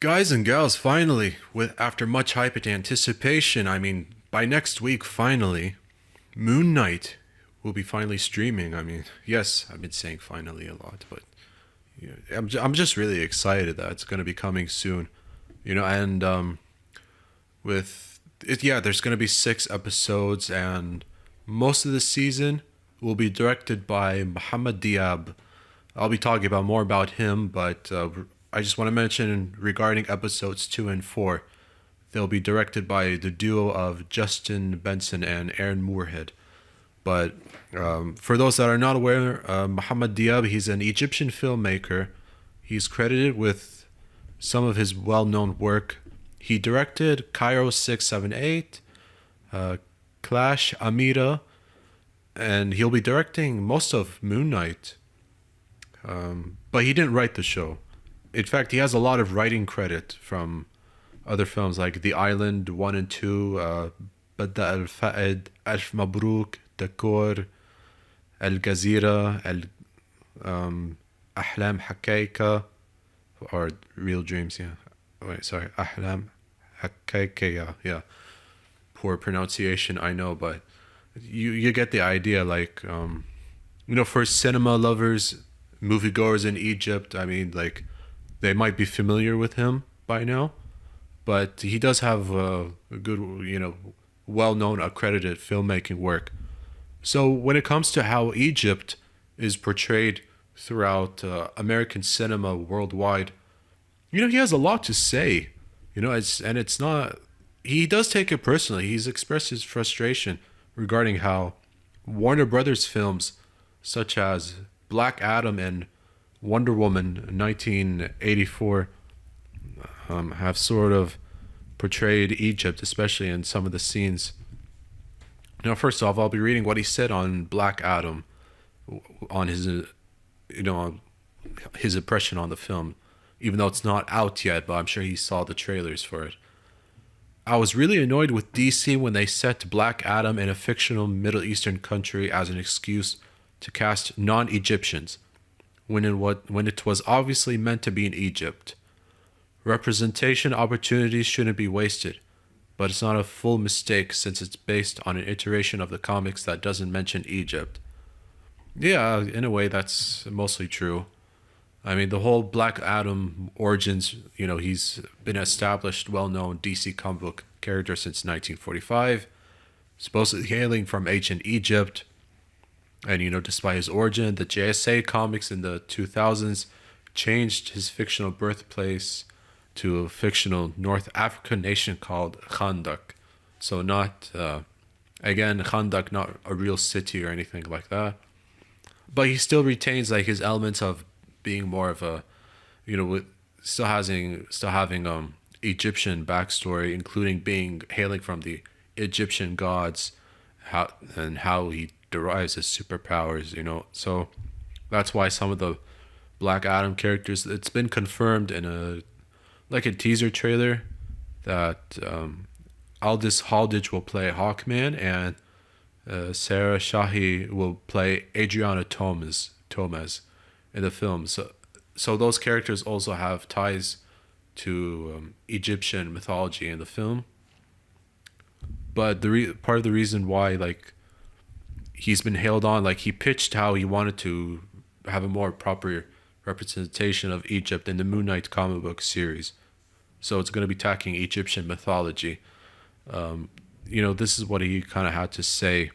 Guys and gals, finally, with after much hype and anticipation, by next week, finally, Moon Knight will be finally streaming. Yes, I've been saying finally a lot, but yeah, I'm just really excited that it's going to be coming soon. And with it, yeah, there's going to be 6 episodes, and most of the season will be directed by Mohamad Diab. I'll be talking about more about him, but I just want to mention regarding episodes 2 and 4, they'll be directed by the duo of Justin Benson and Aaron Moorhead. But for those that are not aware, Mohammed Diab, he's an Egyptian filmmaker. He's credited with some of his well-known work. He directed Cairo 678, Clash, Amira, and he'll be directing most of Moon Knight. But he didn't write the show. In fact, he has a lot of writing credit from other films like The Island 1 and 2, Bada Al Fa'ed, Alf Mabruk, Dakor, Al Gazira, Ahlam Hakaika, or Real Dreams, yeah. Wait, sorry, Ahlam Hakaika, yeah. Poor pronunciation, I know, but you get the idea. For cinema lovers, moviegoers in Egypt, they might be familiar with him by now, but he does have a good, well-known accredited filmmaking work. So when it comes to how Egypt is portrayed throughout American cinema worldwide, he has a lot to say. It's not. He does take it personally. He's expressed his frustration regarding how Warner Brothers films, such as Black Adam and Wonder Woman 1984, have sort of portrayed Egypt, especially in some of the scenes. First off, I'll be reading what he said on Black Adam, on his impression on the film, even though it's not out yet, but I'm sure he saw the trailers for it. I was really annoyed with DC when they set Black Adam in a fictional Middle Eastern country as an excuse to cast non-Egyptians, when it was obviously meant to be in Egypt. Representation opportunities shouldn't be wasted, but it's not a full mistake since it's based on an iteration of the comics that doesn't mention Egypt. Yeah, in a way, that's mostly true. The whole Black Adam origins, he's been an established, well-known DC comic book character since 1945, supposedly hailing from ancient Egypt. And, despite his origin, the JSA comics in the 2000s changed his fictional birthplace to a fictional North African nation called Khandak. So again, Khandak, not a real city or anything like that. But he still retains his elements of being more of a, with still having Egyptian backstory, including hailing from the Egyptian gods, how he derives his superpowers. So that's why some of the Black Adam characters, it's been confirmed in a teaser trailer that Aldous Hodge will play Hawkman, and Sarah Shahi will play Adriana Tomez in the film. So those characters also have ties to Egyptian mythology in the film. But part of the reason why he's been hailed on, he pitched how he wanted to have a more proper representation of Egypt in the Moon Knight comic book series. So it's going to be tackling Egyptian mythology. This is what he kind of had to say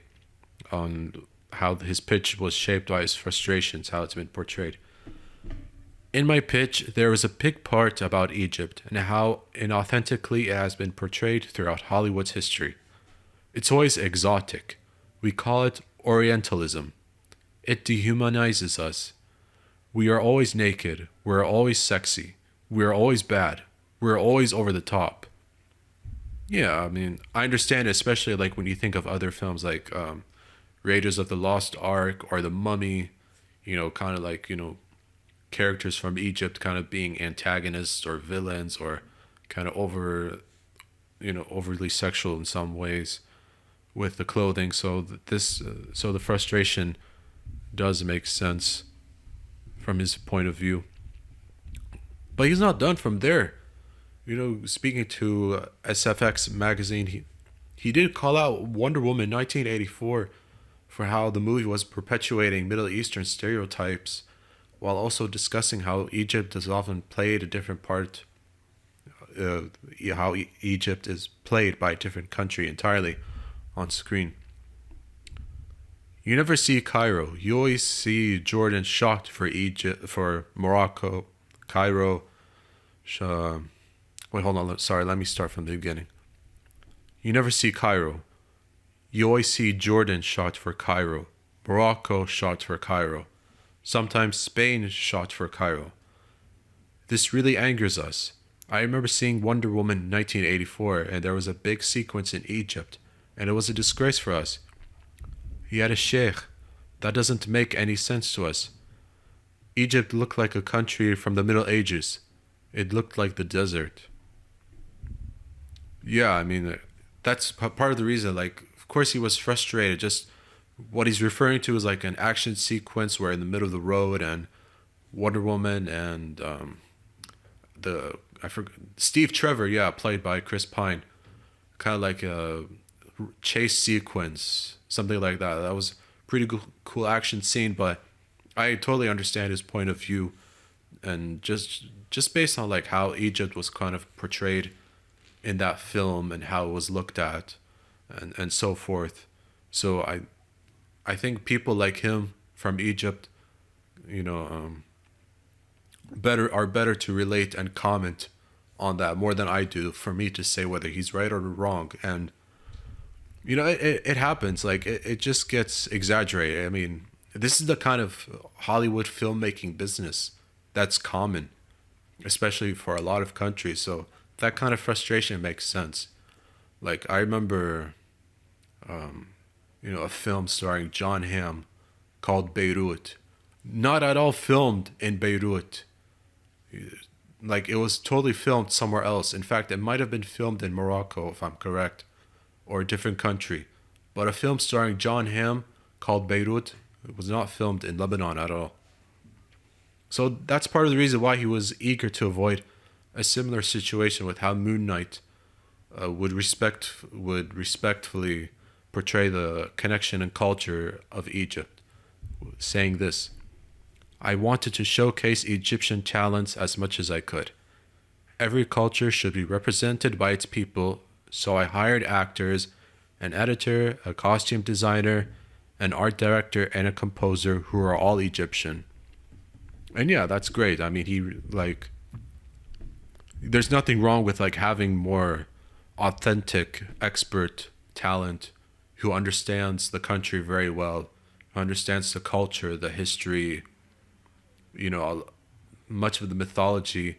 on how his pitch was shaped by his frustrations, how it's been portrayed. In my pitch, there is a big part about Egypt and how inauthentically it has been portrayed throughout Hollywood's history. It's always exotic. We call it Orientalism. It dehumanizes us. We are always naked. We're always sexy. We're always bad. We're always over the top. Yeah, I understand, especially when you think of other films like Raiders of the Lost Ark or The Mummy, kind of characters from Egypt kind of being antagonists or villains or kind of overly sexual in some ways with the clothing. So the frustration does make sense from his point of view. But he's not done from there. Speaking to SFX magazine, he did call out Wonder Woman 1984 for how the movie was perpetuating Middle Eastern stereotypes while also discussing how Egypt is often played a different part, uh, how Egypt is played by a different country entirely on screen. You never see Cairo. You always see Jordan shot for Egypt, for Morocco, Cairo. Uh, Wait, hold on. Sorry, let me start from the beginning. You never see Cairo. You always see Jordan shot for Cairo, Morocco shot for Cairo, sometimes Spain shot for Cairo. This really angers us. I remember seeing Wonder Woman 1984, and there was a big sequence in Egypt, and it was a disgrace for us. He had a sheikh. That doesn't make any sense to us. Egypt looked like a country from the Middle Ages. It looked like the desert. Yeah, I mean, that's part of the reason. Like, of course, he was frustrated. Just what he's referring to is like an action sequence where in the middle of the road and Wonder Woman and the I forgot Steve Trevor, yeah, played by Chris Pine, kind of like a chase sequence, something like that. That was pretty cool action scene, but I totally understand his point of view, and just based on like how Egypt was kind of portrayed in that film and how it was looked at, and so forth. So I think people like him from Egypt, you know, better to relate and comment on that more than I do for me to say whether he's right or wrong. And it happens. Like it just gets exaggerated. I mean, this is the kind of Hollywood filmmaking business that's common, especially for a lot of countries. So that kind of frustration makes sense. Like I remember, a film starring John Hamm called Beirut. Not at all filmed in Beirut. Like it was totally filmed somewhere else. In fact, it might have been filmed in Morocco, if I'm correct, or a different country. But a film starring John Hamm called Beirut, it was not filmed in Lebanon at all. So that's part of the reason why he was eager to avoid a similar situation with how Moon Knight would respectfully portray the connection and culture of Egypt, saying this: I wanted to showcase Egyptian talents as much as I could. Every culture should be represented by its people, so I hired actors, an editor, a costume designer, an art director, and a composer who are all Egyptian. And yeah, that's great. I mean, he like there's nothing wrong with like having more authentic expert talent who understands the country very well, who understands the culture, the history, you know, much of the mythology,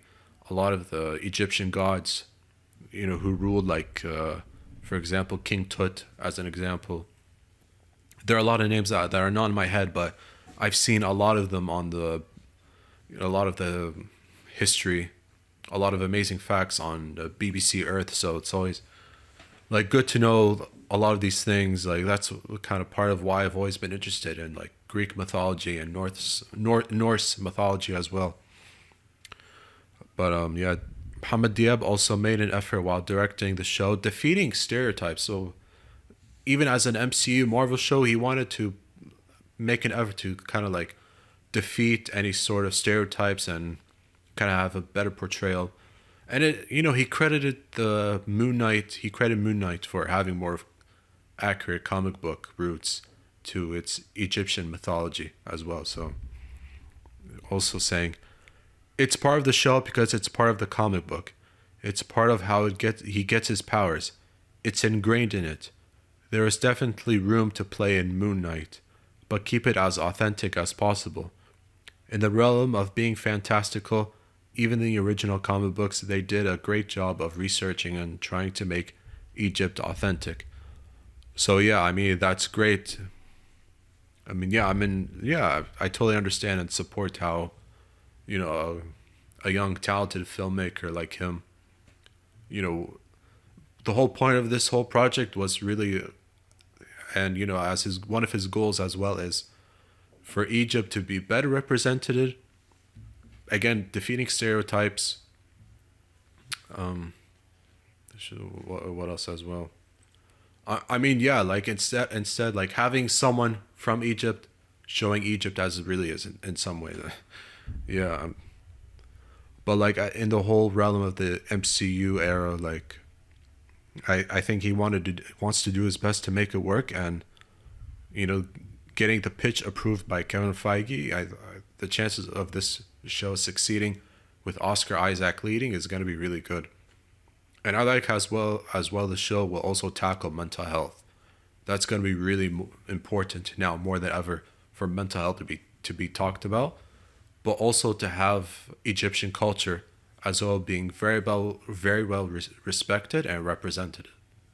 a lot of the Egyptian gods, who ruled, like, for example, King Tut, as an example. There are a lot of names that are not in my head, but I've seen a lot of them on a lot of the history, a lot of amazing facts on the BBC Earth. So it's always like good to know a lot of these things. Like that's kind of part of why I've always been interested in like Greek mythology and Norse mythology as well. But yeah, Mohamad Diab also made an effort while directing the show, defeating stereotypes. So even as an MCU Marvel show, he wanted to make an effort to kind of like defeat any sort of stereotypes and kind of have a better portrayal. And he credited he credited Moon Knight for having more accurate comic book roots to its Egyptian mythology as well. So also saying it's part of the show because it's part of the comic book. It's part of how he gets his powers. It's ingrained in it. There is definitely room to play in Moon Knight, but keep it as authentic as possible. In the realm of being fantastical, even the original comic books, they did a great job of researching and trying to make Egypt authentic. So yeah, I mean that's great. I totally understand and support how, a young talented filmmaker like him, you know, the whole point of this whole project was really, and as his one of his goals as well is for Egypt to be better represented. Again, defeating stereotypes, What else as well? I mean, yeah, like instead, like having someone from Egypt showing Egypt as it really is in some way. Yeah, but like in the whole realm of the MCU era, like I think he wants to do his best to make it work, and you know, getting the pitch approved by Kevin Feige, the chances of this show succeeding with Oscar Isaac leading is going to be really good. And I like as well the show will also tackle mental health. That's going to be really important now more than ever for mental health to be talked about, but also to have Egyptian culture as well being very well respected and represented.